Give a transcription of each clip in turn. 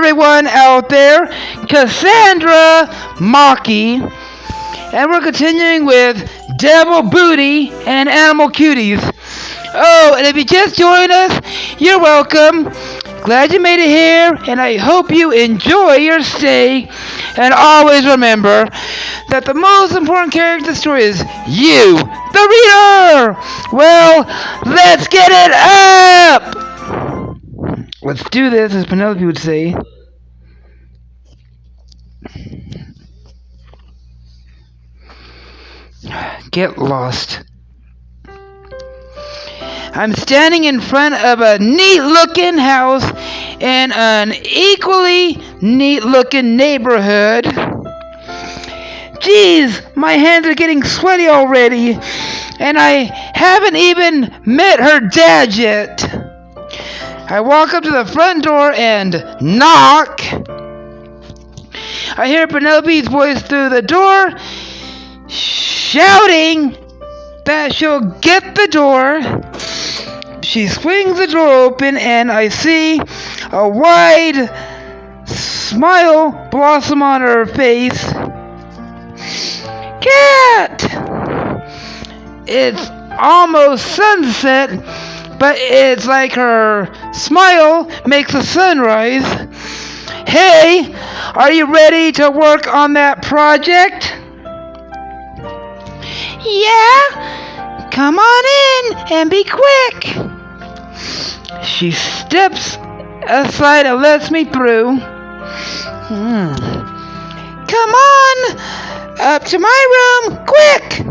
everyone out there, Cassandra Maki, and we're continuing with Devil Booty and Animal Cuties. Oh, and if you just joined us, you're welcome. Glad you made it here, and I hope you enjoy your stay. And always remember that the most important character of the story is you, the reader. Well, let's get it up. Let's do this, as Penelope would say. Get lost. I'm standing in front of a neat-looking house in an equally neat-looking neighborhood. Geez, my hands are getting sweaty already, and I haven't even met her dad yet. I walk up to the front door and knock. I hear Penelope's voice through the door, shouting that she'll get the door. She swings the door open, and I see a wide smile blossom on her face. Cat! It's almost sunset, but it's like her smile makes the sun rise. Hey, are you ready to work on that project? Yeah, come on in and be quick. She steps aside and lets me through. Come on, up to my room, quick.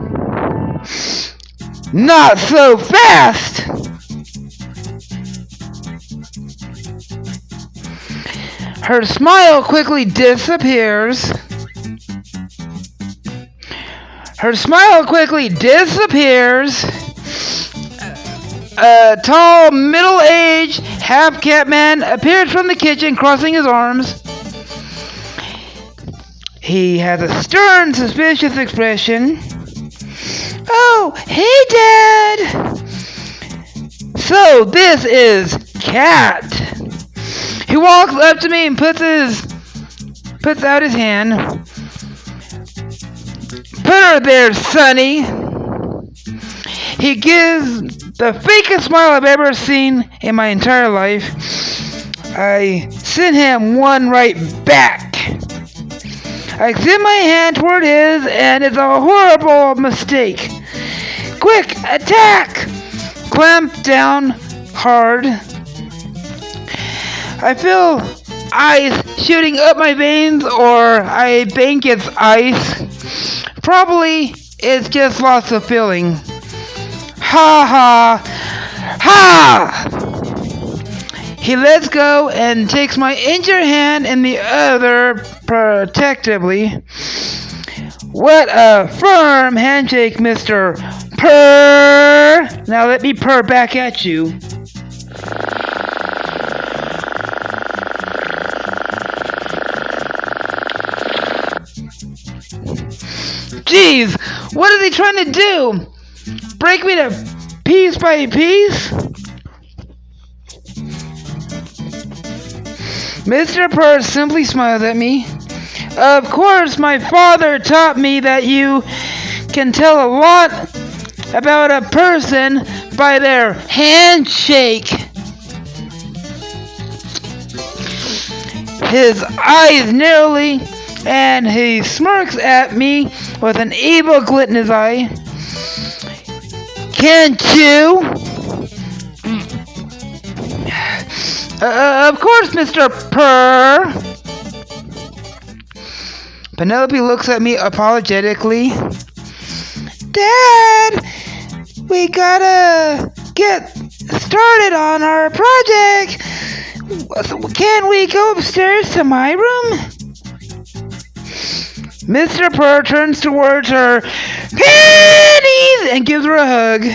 Not so fast. Her smile quickly disappears. A tall, middle-aged, half-cat man appears from the kitchen, crossing his arms. He has a stern, suspicious expression. Oh, hey, Dad! So, this is Cat. He walks up to me and puts out his hand. Put her there, Sonny. He gives the fakest smile I've ever seen in my entire life. I send him one right back. I extend my hand toward his, and it's a horrible mistake. Quick, attack! Clamp down hard. I feel ice shooting up my veins, or I think it's ice. Probably it's just lots of feeling. Ha ha ha! He lets go and takes my injured hand in the other protectively. What a firm handshake, Mr. Purr! Now let me purr back at you. Jeez, what are they trying to do? Break me to piece by piece? Mr. Purr simply smiles at me. Of course, my father taught me that you can tell a lot about a person by their handshake. His eyes narrowly, and he smirks at me with an evil glint in his eye. Can't you? Of course, Mr. Purr. Penelope looks at me apologetically. Dad, we gotta get started on our project. Can we go upstairs to my room? Mr. Purr turns towards her panties and gives her a hug.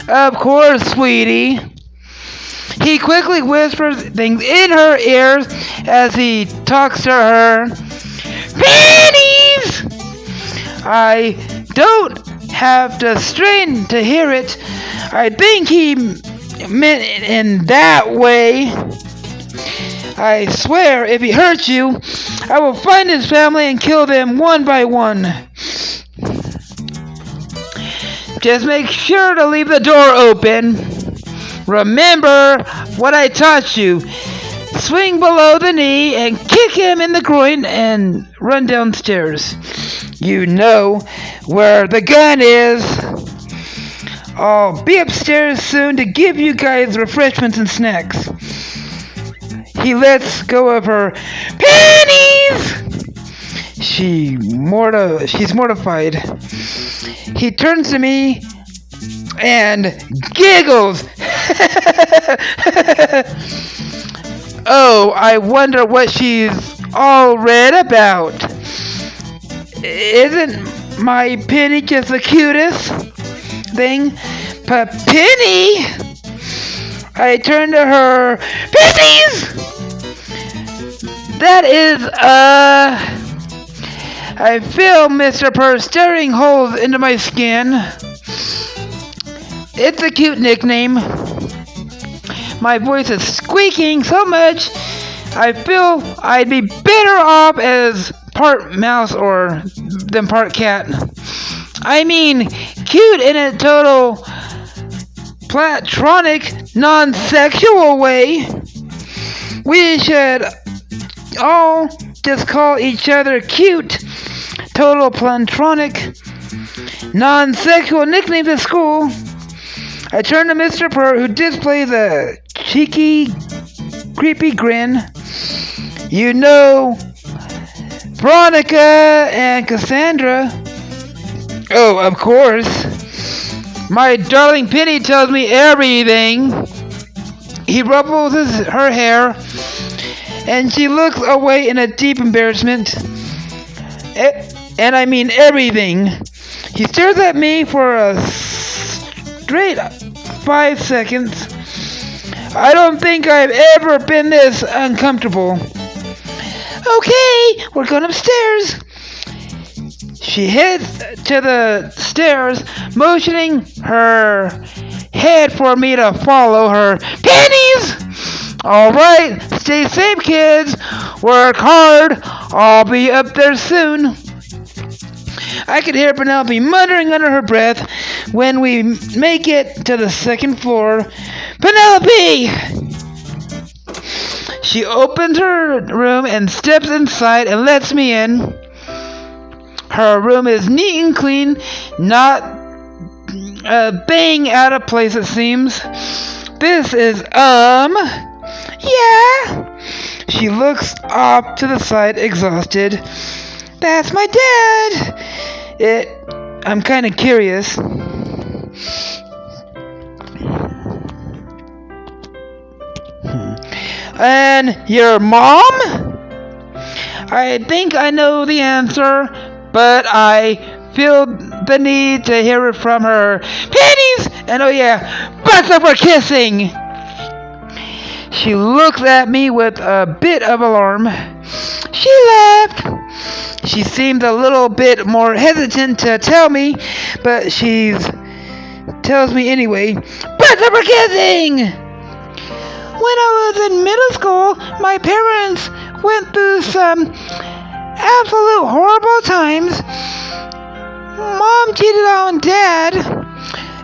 Of course, sweetie. He quickly whispers things in her ears as he talks to her. Panties! I don't have to strain to hear it. I think he meant it in that way. I swear, if he hurts you, I will find his family and kill them one by one. Just make sure to leave the door open. Remember what I taught you. Swing below the knee and kick him in the groin and run downstairs. You know where the gun is. I'll be upstairs soon to give you guys refreshments and snacks. He lets go of her panties. She's mortified. He turns to me and giggles. Oh, I wonder what she's all read about. Isn't my penny just the cutest thing? But Penny! I turn to her. Pennies! That is, I feel Mr. Purr staring holes into my skin. It's a cute nickname. My voice is squeaking so much, I feel I'd be better off as part mouse or than part cat. I mean, cute in a total platonic, non-sexual way. We should all just call each other cute. Total platonic, non-sexual nicknames at school. I turn to Mr. Purr, who displays a cheeky, creepy grin. You know, Veronica and Cassandra. Oh, of course. My darling Penny tells me everything. He ruffles her hair, and she looks away in a deep embarrassment. And I mean everything. He stares at me for a straight 5 seconds. I don't think I've ever been this uncomfortable. Okay, we're going upstairs. She heads to the stairs, motioning her head for me to follow her. Pennies! Alright, stay safe, kids. Work hard. I'll be up there soon. I could hear Penelope muttering under her breath when we make it to the second floor. Penelope! She opens her room and steps inside and lets me in. Her room is neat and clean, not a thing out of place, it seems. This is, yeah. She looks off to the side, exhausted. That's my dad. I'm kind of curious. And your mom? I think I know the answer, but I feel the need to hear it from her. Pennies! And oh yeah, bust up for kissing! She looks at me with a bit of alarm. She left. She seemed a little bit more hesitant to tell me, but she tells me anyway. Bust up for kissing! When I was in middle school, my parents went through some absolute horrible times. Mom cheated on Dad,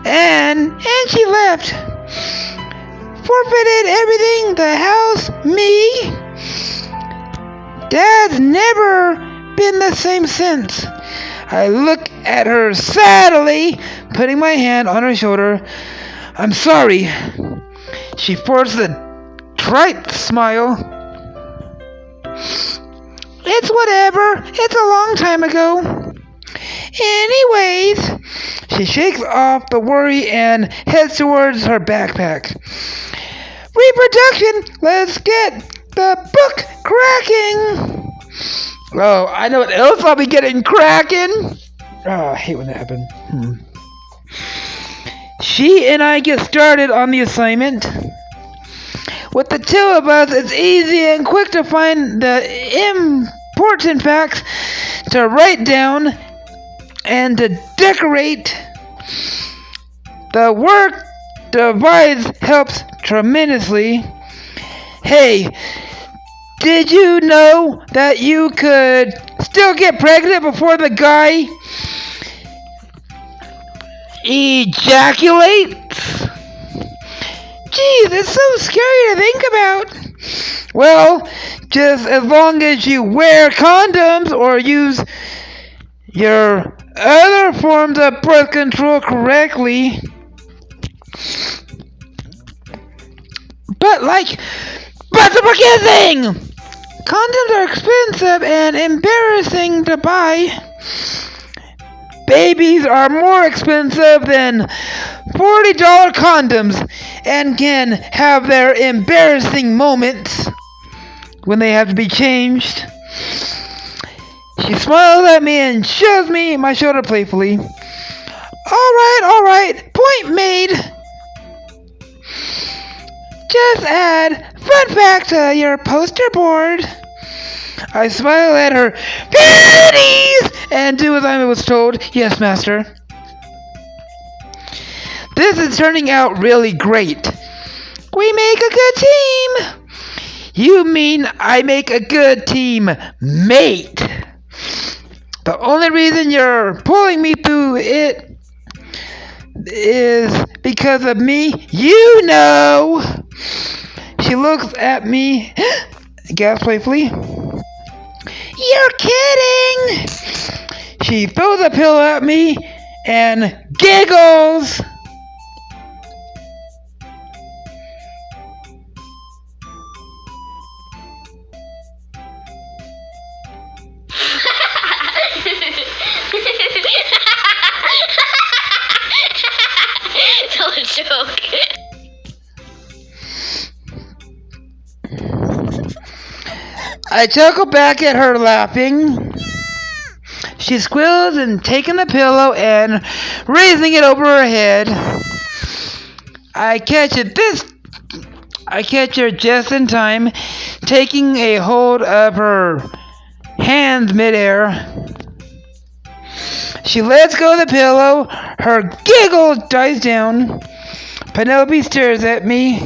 and she left. Forfeited everything, the house, me. Dad's never been the same since. I look at her sadly, putting my hand on her shoulder. I'm sorry. She forced a trite smile. It's whatever. It's a long time ago. Anyways, she shakes off the worry and heads towards her backpack. Reproduction! Let's get the book cracking! Oh, I know what else I'll be getting cracking! Oh, I hate when that happens. She and I get started on the assignment. With the two of us, it's easy and quick to find the important facts to write down and to decorate. The work device helps tremendously. Hey, Did you know that you could still get pregnant before the guy ejaculates? Geez, it's so scary to think about. Well, just as long as you wear condoms or use your other forms of birth control correctly. But we're kissing! Condoms are expensive and embarrassing to buy. Babies are more expensive than $40 condoms and can have their embarrassing moments when they have to be changed. She smiles at me and shoves me my shoulder playfully. All right, point made. Just add fun fact to your poster board. I smile at her panties and do as I was told. Yes, master. This is turning out really great. We make a good team. You mean I make a good team mate? The only reason you're pulling me through it is because of me. You know. She looks at me, gasps playfully. You're kidding! She throws a pillow at me and giggles. Tell a joke. I chuckle back at her laughing. She squeals and taking the pillow and raising it over her head. I catch her just in time, taking a hold of her hands midair. She lets go of the pillow. Her giggle dies down. Penelope stares at me.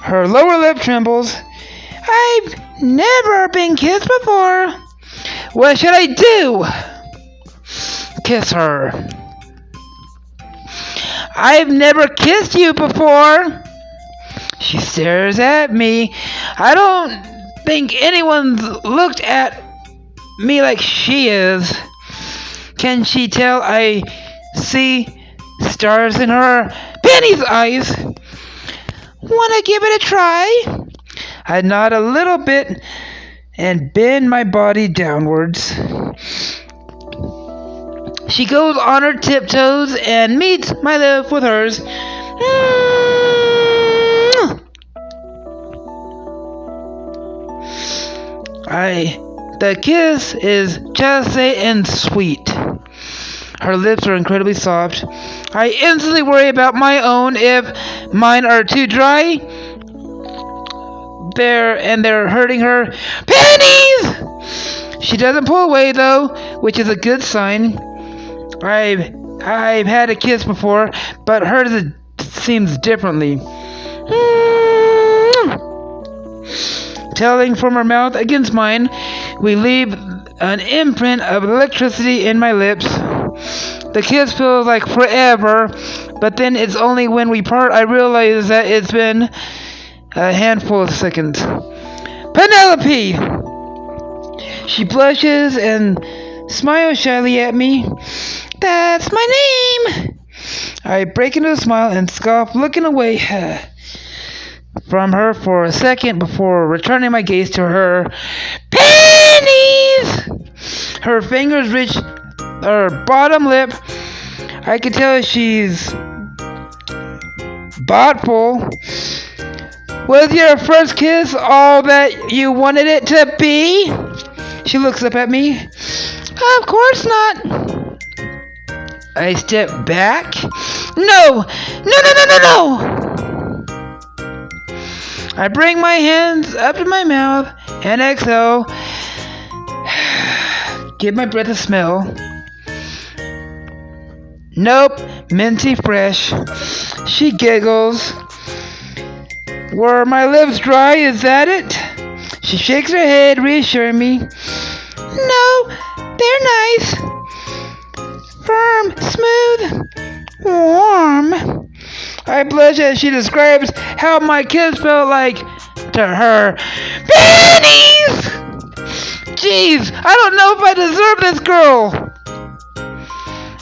Her lower lip trembles. I've never been kissed before. What should I do? Kiss her. I've never kissed you before. She stares at me. I don't think anyone's looked at me like she is. Can she tell I see stars in her penny's eyes? Wanna give it a try? I nod a little bit and bend my body downwards. She goes on her tiptoes and meets my lip with hers. The kiss is just and sweet. Her lips are incredibly soft. I instantly worry about my own if mine are too dry. They're hurting her panties! She doesn't pull away though, which is a good sign. I've had a kiss before, but hers seems differently. Telling from her mouth against mine, we leave an imprint of electricity in my lips. The kiss feels like forever, but then it's only when we part I realize that it's been a handful of seconds. Penelope! She blushes and smiles shyly at me. That's my name! I break into a smile and scoff, looking away from her for a second before returning my gaze to her panties! Her fingers reach her bottom lip. I can tell she's thoughtful. Was your first kiss all that you wanted it to be? She looks up at me. Of course not. I step back. No! I bring my hands up to my mouth and exhale. Give my breath a smell. Nope, minty fresh. She giggles. Were my lips dry? Is that it? She shakes her head, reassuring me. No, they're nice. Firm, smooth, warm. I blush as she describes how my kiss felt like to her. Pennies! Jeez, I don't know if I deserve this girl.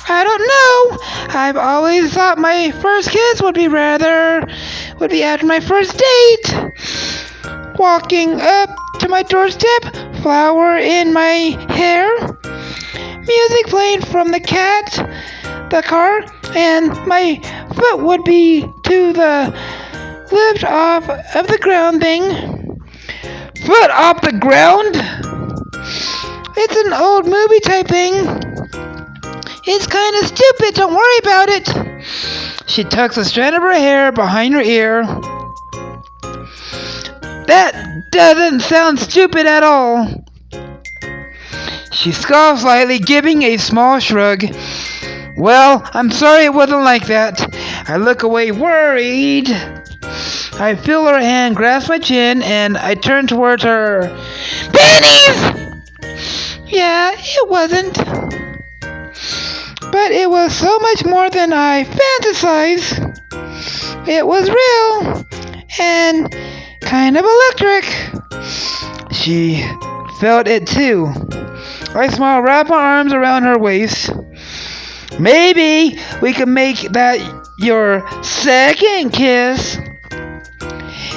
I don't know. I've always thought my first kiss would be after my first date. Walking up to my doorstep, flower in my hair, music playing from the car, and my foot would be to the lift off of the ground thing. Foot off the ground? It's an old movie type thing. It's kind of stupid, don't worry about it. She tucks a strand of her hair behind her ear. That doesn't sound stupid at all. She scoffs slightly, giving a small shrug. Well, I'm sorry it wasn't like that. I look away worried. I feel her hand grasp my chin and I turn towards her. Pennies! Yeah, it wasn't. But it was so much more than I fantasized. It was real and kind of electric. She felt it too. I smile, wrap my arms around her waist. Maybe we can make that your second kiss.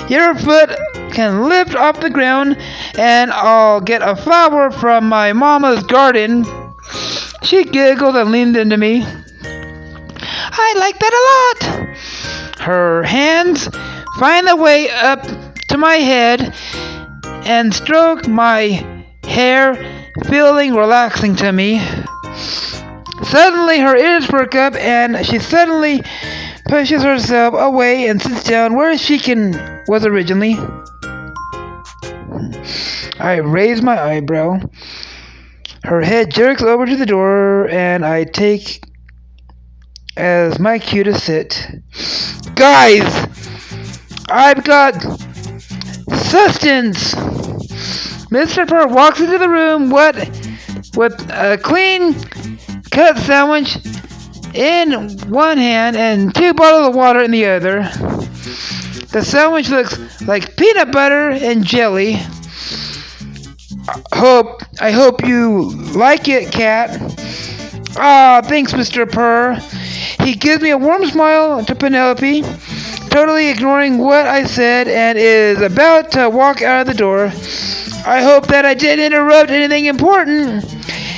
Your foot can lift off the ground and I'll get a flower from my mama's garden. She giggled and leaned into me. I like that a lot. Her hands find their way up to my head and stroke my hair, feeling relaxing to me. Suddenly her ears perk up and she suddenly pushes herself away and sits down where she was originally. I raise my eyebrow. Her head jerks over to the door and I take as my cue to sit. Guys, I've got sustenance. Mr. Purr walks into the room with a clean cut sandwich in one hand and 2 bottles of water in the other. The sandwich looks like peanut butter and jelly. I hope you like it, Cat. Ah, thanks, Mr. Purr. He gives me a warm smile to Penelope, totally ignoring what I said, and is about to walk out of the door. I hope that I didn't interrupt anything important.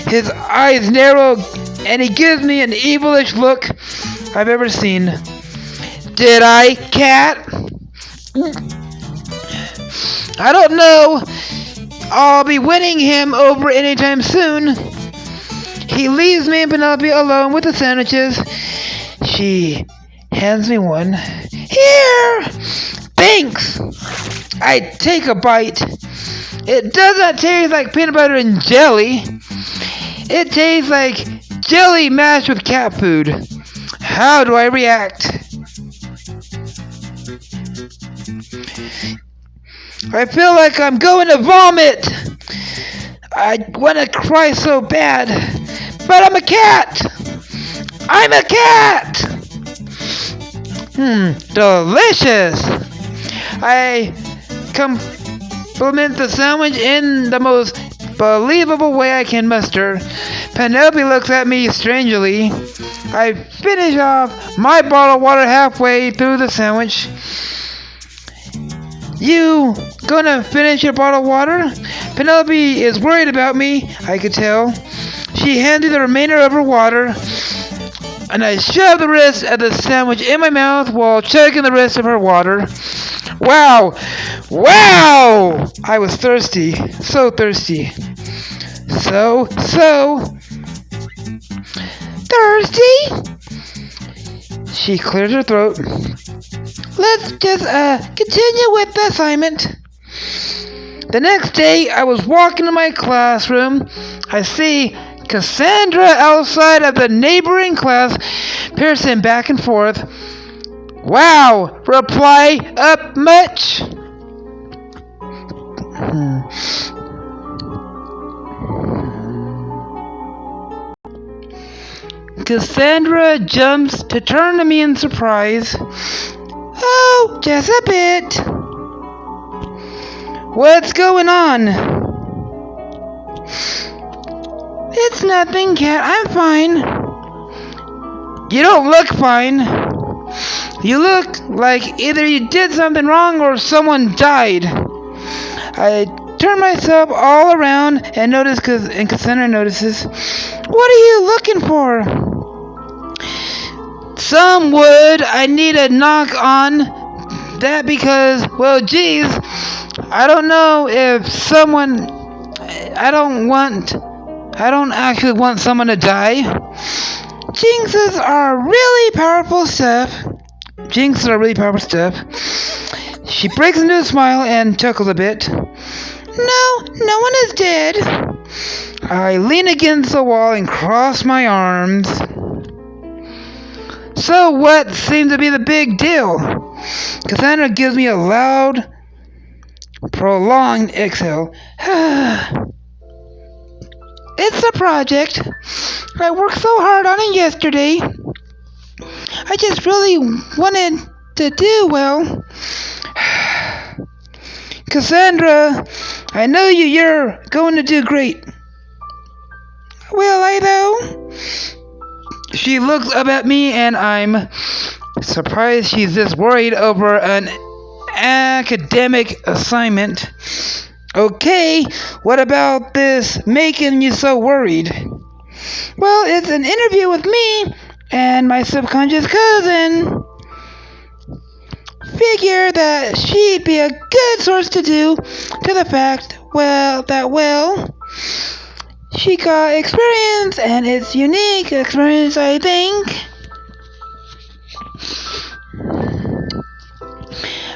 His eyes narrow, and he gives me an evilish look I've ever seen. Did I, Cat? I don't know. I'll be winning him over anytime soon. He leaves me and Penelope alone with the sandwiches. She hands me one. Here! Thanks! I take a bite. It does not taste like peanut butter and jelly. It tastes like jelly mashed with cat food. How do I react? I feel like I'm going to vomit. I want to cry so bad. But I'm a cat. I'm a cat. Delicious. I compliment the sandwich in the most believable way I can muster. Penelope looks at me strangely. I finish off my bottle of water halfway through the sandwich. You gonna finish your bottle of water? Penelope is worried about me, I could tell. She handed the remainder of her water, and I shoved the rest of the sandwich in my mouth while chugging the rest of her water. Wow! Wow! I was thirsty. So thirsty. So thirsty? She cleared her throat. Let's just continue with the assignment. The next day, I was walking to my classroom. I see Cassandra outside of the neighboring class, piercing back and forth. Wow! Reply up much? Cassandra jumps to turn to me in surprise. Oh, just a bit. What's going on? It's nothing, Cat. I'm fine. You don't look fine. You look like either you did something wrong or someone died. I turn myself all around and Cassandra notices. What are you looking for? Some wood. I need a knock on that because, well, geez, I don't know if someone. I don't actually want someone to die. Jinxes are really powerful stuff. She breaks into a smile and chuckles a bit. No one is dead. I lean against the wall and cross my arms. So what seems to be the big deal? Cassandra gives me a loud, prolonged exhale. It's a project. I worked so hard on it yesterday. I just really wanted to do well. Cassandra, I know you're going to do great. Will I though? She looks up at me and I'm surprised she's this worried over an academic assignment. Okay, what about this making you so worried? Well, it's an interview with me and my subconscious cousin. Figure that she'd be a good source to the fact, she got experience and it's unique experience, I think.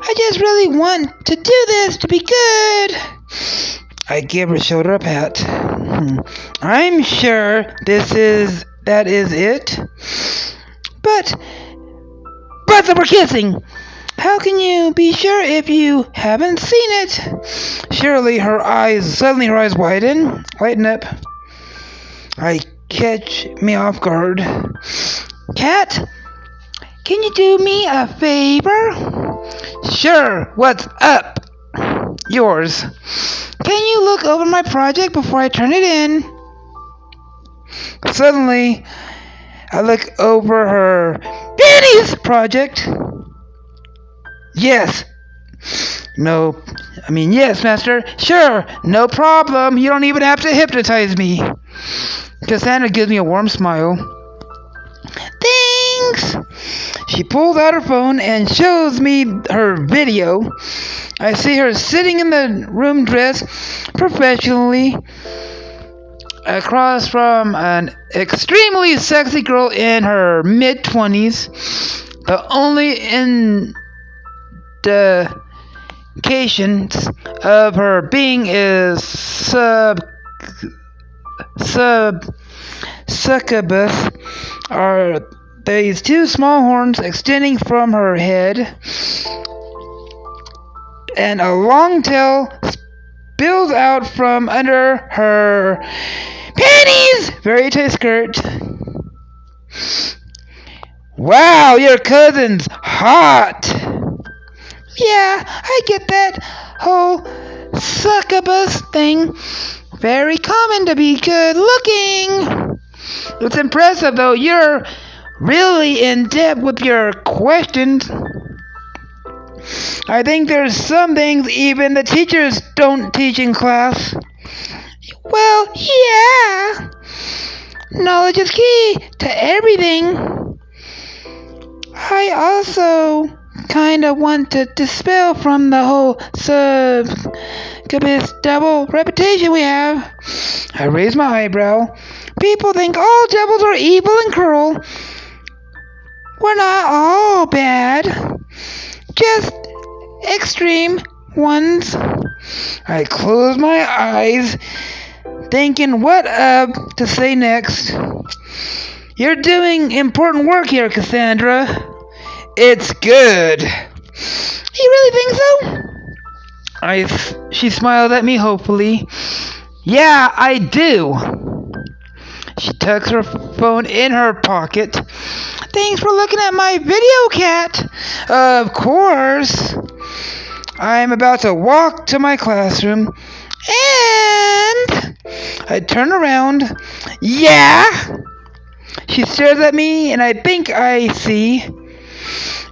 I just really want to do this to be good. I give her shoulder a pat. I'm sure that is it. But we're kissing. How can you be sure if you haven't seen it? Surely her eyes lighten up. I catch me off guard. Cat, can you do me a favor? Sure, what's up? Yours. Can you look over my project before I turn it in? Suddenly, I look over her Penny's project. Yes, master. Sure, no problem. You don't even have to hypnotize me. Cassandra gives me a warm smile. Thanks. She pulls out her phone and shows me her video. I see her sitting in the room dressed professionally across from an extremely sexy girl in her mid-20s. The only indications of her being is succubus are these two small horns extending from her head, and a long tail spills out from under her panties, very tight skirt. Wow, your cousin's hot. Yeah, I get that whole succubus thing. Very common to be good looking. It's impressive though, you're really in depth with your questions. I think there's some things even the teachers don't teach in class. Well, yeah. Knowledge is key to everything. I also kinda want to dispel from the whole succubus double reputation we have. I raise my eyebrow. People think all devils are evil and cruel. We're not all bad. Just extreme ones. I close my eyes, thinking what to say next. You're doing important work here, Cassandra. It's good. You really think so? She smiled at me hopefully. Yeah, I do. She tucks her phone in her pocket. Thanks for looking at my video, Cat. Of course. I'm about to walk to my classroom, and I turn around. Yeah? She stares at me, and I think I see.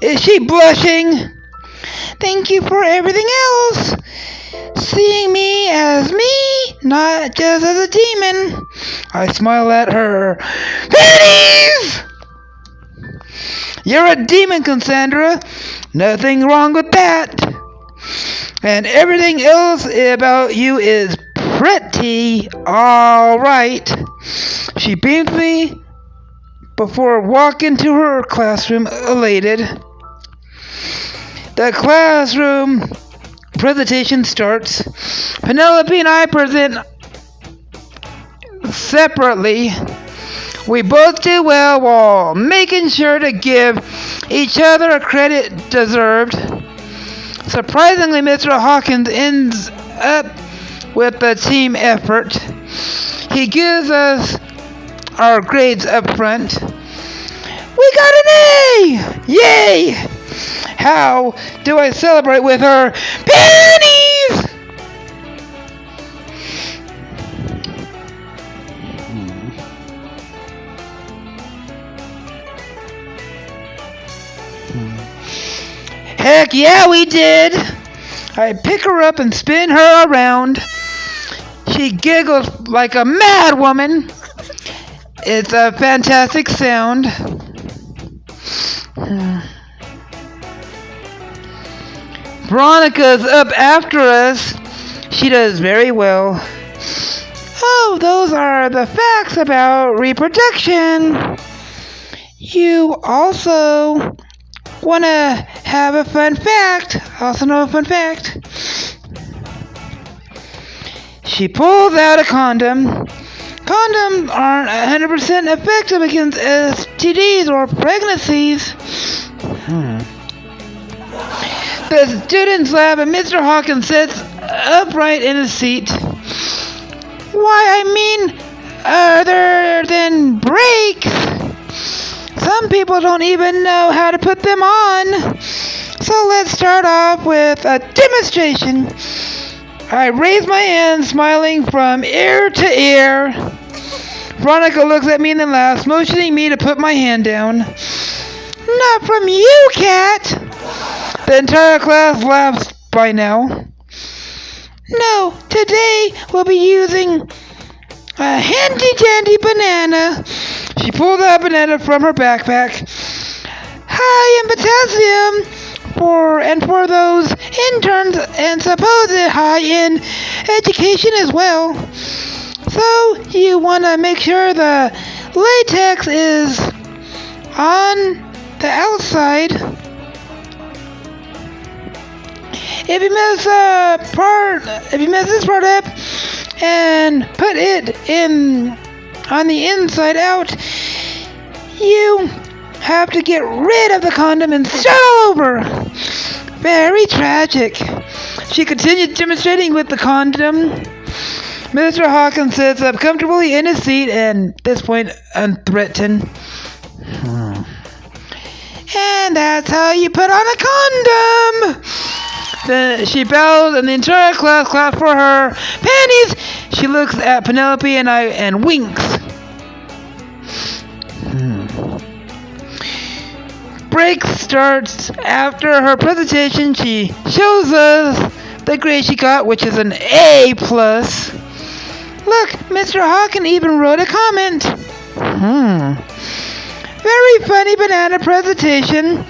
Is she blushing? Thank you for everything else. Seeing me as me, not just as a demon. I smile at her. Pennies! You're a demon, Cassandra. Nothing wrong with that. And everything else about you is pretty alright. She beams me before walking to her classroom, elated. The classroom presentation starts. Penelope and I present separately. We both do well while making sure to give each other a credit deserved. Surprisingly, Mr. Hawkins ends up with a team effort. He gives us our grades up front. We got an A! Yay! How do I celebrate with her pennies? Heck yeah, we did! I pick her up and spin her around. She giggles like a mad woman. It's a fantastic sound. Veronica's up after us. She does very well. Oh, those are the facts about reproduction. You also want to have a fun fact? Also know a fun fact. She pulls out a condom. Condoms aren't 100% effective against STDs or pregnancies. The student's lab and Mr. Hawkins sits upright in his seat. Why, I mean, other than brakes. Some people don't even know how to put them on. So let's start off with a demonstration. I raise my hand, smiling from ear to ear. Veronica looks at me and then laughs, motioning me to put my hand down. Not from you, Cat. The entire class laughs by now. No, today we'll be using a handy-dandy banana. She pulls out a banana from her backpack. High in potassium for those interns and supposed high in education as well. So you want to make sure the latex is on the outside. If you mess this part up and put it in on the inside out, you have to get rid of the condom and start all over. Very tragic. She continued demonstrating with the condom. Mr. Hawkins sits up comfortably in his seat and at this point unthreatened. And that's how you put on a condom. Then she bows and the entire class claps for her panties. She looks at Penelope and I and winks. Break starts after her presentation. She shows us the grade she got, which is an A+. Look, Mr. Hawkins even wrote a comment. Very funny banana presentation.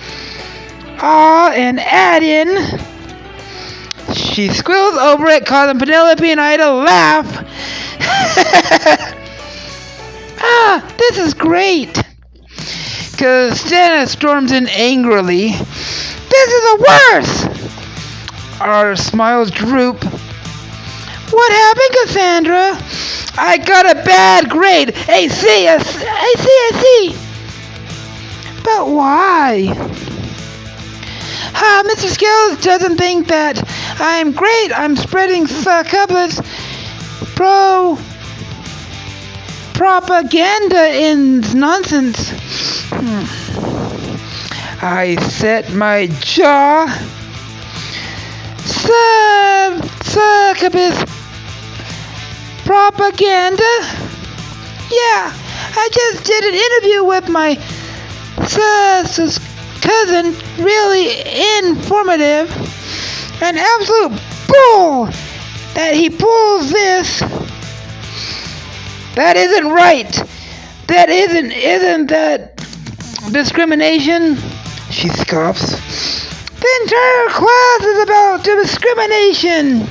Aw, and add in. She squeals over it, causing Penelope and I to laugh. This is great. Costanza storms in angrily. This is the worst. Our smiles droop. What happened, Cassandra? I got a bad grade. I see. But why? Mr. Skills doesn't think that I'm great. I'm spreading couplets. propaganda and nonsense. I set my jaw. Succubus propaganda? Yeah, I just did an interview with my cousin. Really informative. An absolute bull that he pulls this. That isn't right. That isn't that discrimination? She scoffs. The entire class is about discrimination.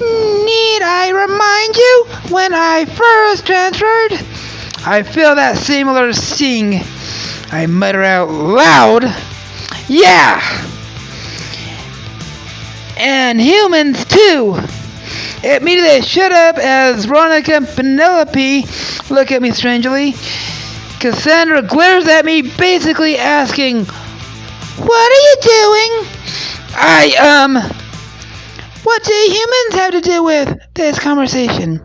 Need I remind you when I first transferred? I feel that similar sting. I mutter out loud. Yeah! And humans too. Immediately I shut up as Veronica and Penelope look at me strangely. Cassandra glares at me, basically asking, "What are you doing?" What do humans have to do with this conversation?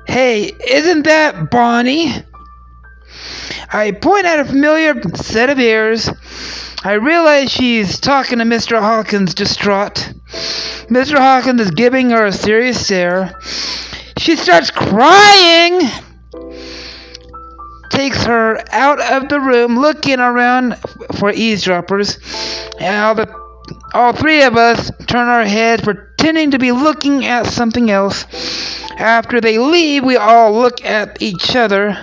Hey, isn't that Bonnie? I point at a familiar set of ears. I realize she's talking to Mr. Hawkins, distraught. Mr. Hawkins is giving her a serious stare. She starts crying. Takes her out of the room, looking around for eavesdroppers. And all three of us turn our heads, pretending to be looking at something else. After they leave, we all look at each other.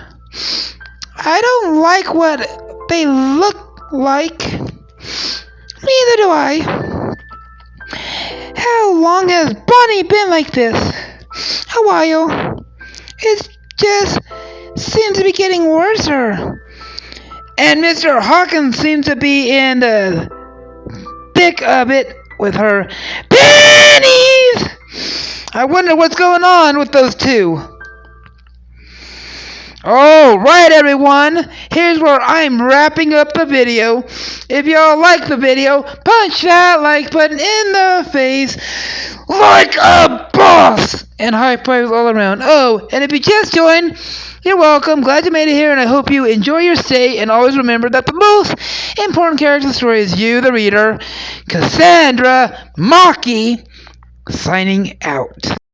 I don't like what they look like. Neither do I. How long has Bonnie been like this? A while. It just seems to be getting worse. And Mr. Hawkins seems to be in the thick of it with her pennies. I wonder what's going on with those two. Alright everyone, here's where I'm wrapping up the video. If y'all like the video, punch that like button in the face like a boss! And high fives all around. Oh, and if you just joined, you're welcome. Glad you made it here, and I hope you enjoy your stay. And always remember that the most important character in the story is you, the reader. Cassandra Maki, signing out.